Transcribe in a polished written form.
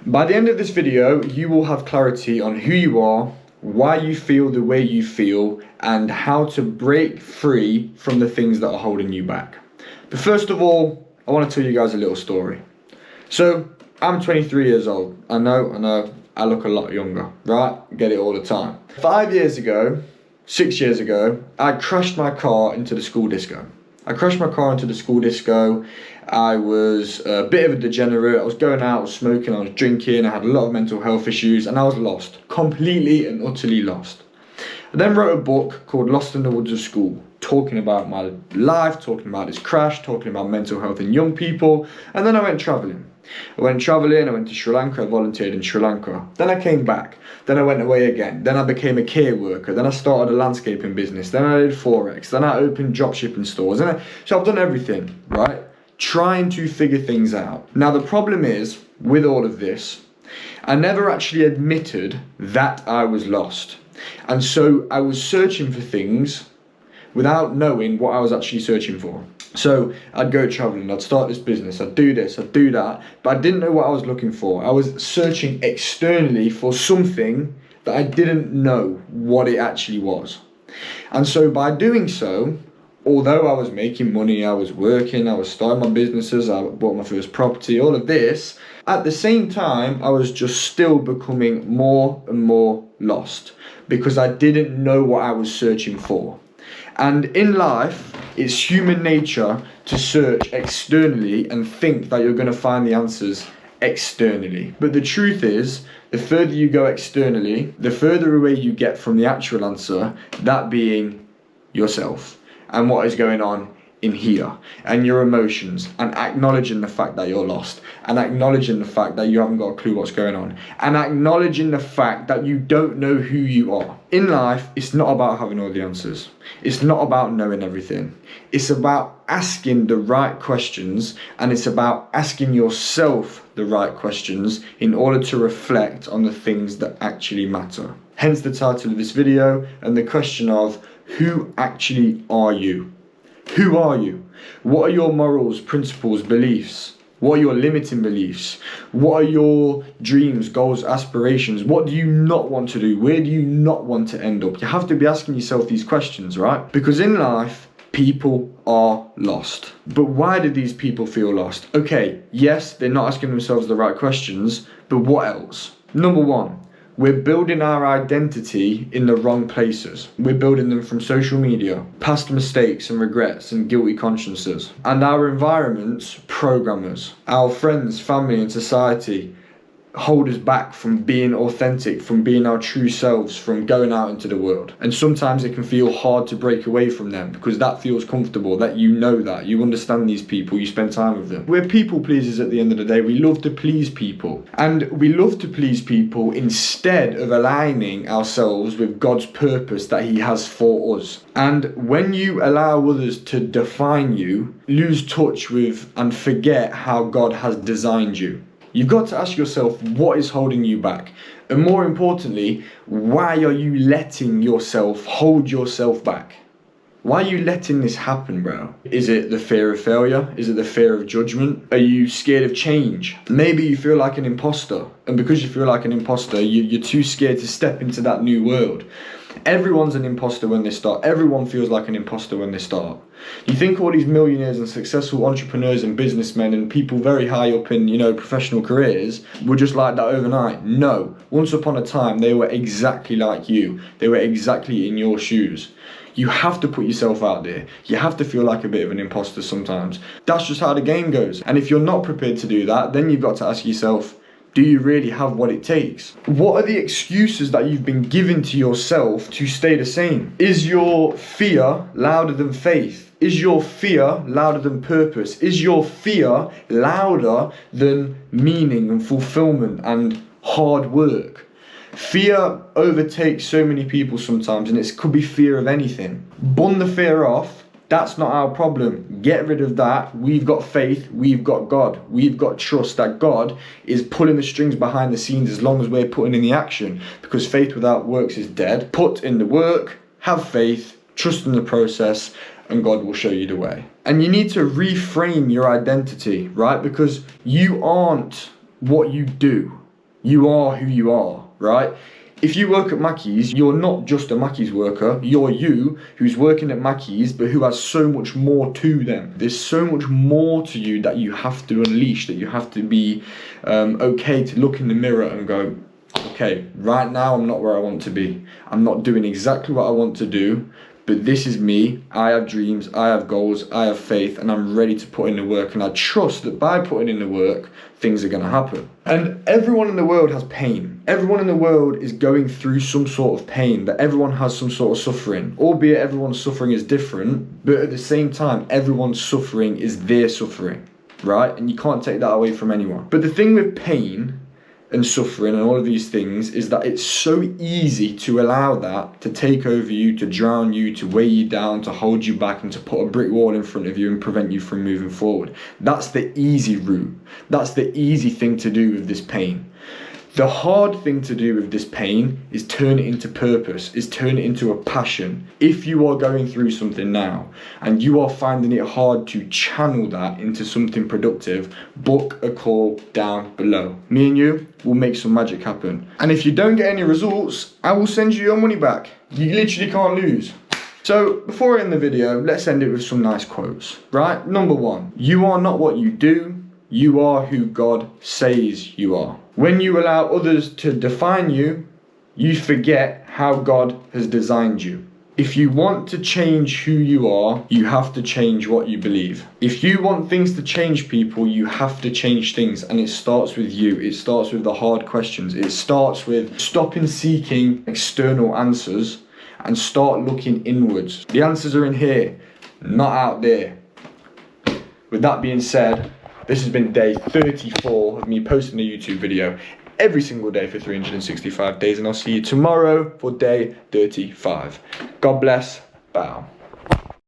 By the end of this video, you will have clarity on who you are, why you feel the way you feel, and how to break free from the things that are holding you back. But first of all, I want to tell you guys a little story. So, I'm 23 years old. I know, I look a lot younger, right? Get it all the time. 6 years ago, I crashed my car into the school disco. I was a bit of a degenerate. I was going out, I was smoking, I was drinking, I had a lot of mental health issues, and I was lost. Completely and utterly lost. I then wrote a book called Lost in the Woods of School, talking about my life, talking about this crash, talking about mental health in young people, and then I went travelling. I went to Sri Lanka, I volunteered in Sri Lanka. Then I came back, then I went away again, then I became a care worker, then I started a landscaping business, then I did Forex, then I opened dropshipping stores, so I've done everything, right? Trying to figure things out. Now the problem is, with all of this, I never actually admitted that I was lost. And so I was searching for things without knowing what I was actually searching for. So I'd go traveling, I'd start this business, I'd do this, I'd do that, but I didn't know what I was looking for. I was searching externally for something that I didn't know what it actually was. And so by doing so, although I was making money, I was working, I was starting my businesses, I bought my first property, all of this, at the same time, I was just still becoming more and more lost because I didn't know what I was searching for. And in life, it's human nature to search externally and think that you're going to find the answers externally. But the truth is, the further you go externally, the further away you get from the actual answer, that being yourself and what is going on in here, and your emotions, and acknowledging the fact that you're lost, and acknowledging the fact that you haven't got a clue what's going on, and acknowledging the fact that you don't know who you are. In life, it's not about having all the answers. It's not about knowing everything. It's about asking the right questions, and it's about asking yourself the right questions in order to reflect on the things that actually matter. Hence the title of this video and the question of, who actually are you? Who are you? What are your morals, principles, beliefs? What are your limiting beliefs? What are your dreams, goals, aspirations? What do you not want to do? Where do you not want to end up? You have to be asking yourself these questions, right? Because in life, people are lost. But why do these people feel lost? Okay, yes, they're not asking themselves the right questions, but what else? Number one, we're building our identity in the wrong places. We're building them from social media, past mistakes and regrets and guilty consciences. And our environments program us. Our friends, family and society hold us back from being authentic, from being our true selves, from going out into the world. And sometimes it can feel hard to break away from them because that feels comfortable, that you understand these people, you spend time with them. We're people pleasers at the end of the day. We love to please people. And we love to please people instead of aligning ourselves with God's purpose that He has for us. And when you allow others to define you, lose touch with and forget how God has designed you. You've got to ask yourself, what is holding you back? And more importantly, why are you letting yourself hold yourself back? Why are you letting this happen, bro? Is it the fear of failure? Is it the fear of judgment? Are you scared of change? Maybe you feel like an imposter. And because you feel like an imposter, you're too scared to step into that new world. Everyone's an imposter when they start. Everyone feels like an imposter when they start. You think all these millionaires and successful entrepreneurs and businessmen and people very high up in, professional careers were just like that overnight. No. Once upon a time, they were exactly like you. They were exactly in your shoes. You have to put yourself out there. You have to feel like a bit of an imposter sometimes. That's just how the game goes. And if you're not prepared to do that, then you've got to ask yourself, do you really have what it takes? What are the excuses that you've been giving to yourself to stay the same? Is your fear louder than faith? Is your fear louder than purpose? Is your fear louder than meaning and fulfillment and hard work? Fear overtakes so many people sometimes, and it could be fear of anything. Burn the fear off. That's not our problem. Get rid of that. We've got faith. We've got God. We've got trust that God is pulling the strings behind the scenes as long as we're putting in the action. Because faith without works is dead. Put in the work, have faith, trust in the process, and God will show you the way. And you need to reframe your identity, right? Because you aren't what you do. You are who you are, right? If you work at Mackey's, you're not just a Mackey's worker, you're you who's working at Mackey's but who has so much more to them. There's so much more to you that you have to unleash, that you have to be okay to look in the mirror and go, okay, right now I'm not where I want to be. I'm not doing exactly what I want to do, but this is me. I have dreams, I have goals, I have faith, and I'm ready to put in the work, and I trust that by putting in the work, things are going to happen. And everyone in the world has pain. Everyone in the world is going through some sort of pain, that everyone has some sort of suffering, albeit everyone's suffering is different, but at the same time, everyone's suffering is their suffering, right? And you can't take that away from anyone. But the thing with pain and suffering and all of these things is that it's so easy to allow that to take over you, to drown you, to weigh you down, to hold you back, and to put a brick wall in front of you and prevent you from moving forward. That's the easy route. That's the easy thing to do with this pain. The hard thing to do with this pain is turn it into purpose, is turn it into a passion. If you are going through something now and you are finding it hard to channel that into something productive, book a call down below. Me and you will make some magic happen. And if you don't get any results, I will send you your money back. You literally can't lose. So before I end the video, let's end it with some nice quotes, right? Number 1, you are not what you do, you are who God says you are. When you allow others to define you, you forget how God has designed you. If you want to change who you are, you have to change what you believe. If you want things to change people, you have to change things, and it starts with you. It starts with the hard questions. It starts with stopping seeking external answers and start looking inwards. The answers are in here, not out there. With that being said, this has been day 34 of me posting a YouTube video every single day for 365 days, and I'll see you tomorrow for day 35. God bless. Bow.